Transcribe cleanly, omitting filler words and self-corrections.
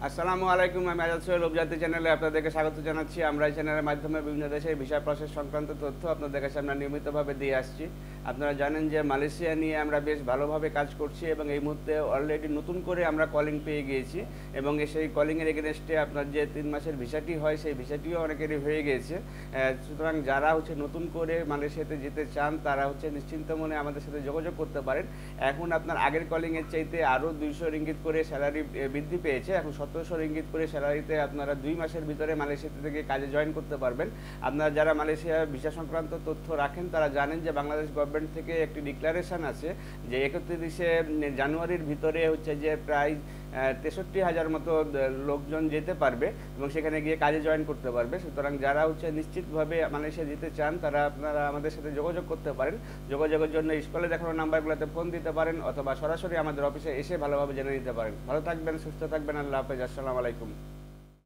আসসালামু আলাইকুম। আমি আজাদ সোহেল উপজাতি চ্যানেলে আপনাদেরকে স্বাগত জানাচ্ছি। আমরা এই চ্যানেলের মাধ্যমে বিভিন্ন দেশের ভিসা প্রসেস সংক্রান্ত তথ্য আপনাদের সামনে নিয়মিতভাবে দিয়ে আসছি। আপনারা জানেন যে মালয়েশিয়া নিয়ে আমরা বেশ ভালোভাবে কাজ করছি এবং এই মুহূর্তে অলরেডি নতুন করে আমরা কলিং পেয়ে গিয়েছি এবং সেই কলিংয়ের এগেনস্টে আপনার যে 3 মাসের ভিসাটি হয় সেই ভিসাটিও অনেকেরই হয়ে গিয়েছে। সুতরাং যারা নতুন করে মালয়েশিয়াতে যেতে চান তারা নিশ্চিন্ত মনে আমাদের সাথে যোগাযোগ করতে পারেন। এখন আপনার আগের কলিংয়ের চাইতে আরও 200 রিঙ্গিত করে স্যালারি বৃদ্ধি পেয়েছে। এখন 1700 রিঙ্গিত করে স্যালারিতে আপনারা 2 মাসের ভিতরে মালয়েশিয়াতে থেকে কাজে জয়েন করতে পারবেন। আপনারা যারা মালয়েশিয়া ভিসা সংক্রান্ত তথ্য রাখেন তারা জানেন যে বাংলাদেশ গভর্নমেন্ট থেকে একটি ডিক্লারেশন আছে যে 31শে জানুয়ারির ভিতরে যে প্রায় 63,000 মতো লোকজন যেতে পারবে এবং সেখানে গিয়ে কাজে জয়েন করতে পারবে। সুতরাং যারা নিশ্চিতভাবে মালয়েশিয়া যেতে চান তারা আপনারা আমাদের সাথে যোগাযোগ করতে পারেন। যোগাযোগের জন্য স্কুলে দেখানো নাম্বারগুলোতে ফোন দিতে পারেন অথবা সরাসরি আমাদের অফিসে এসে ভালোভাবে জেনে নিতে পারেন। ভালো থাকবেন, সুস্থ থাকবেন। আল্লাহ হাফেজ। আসসালামু আলাইকুম।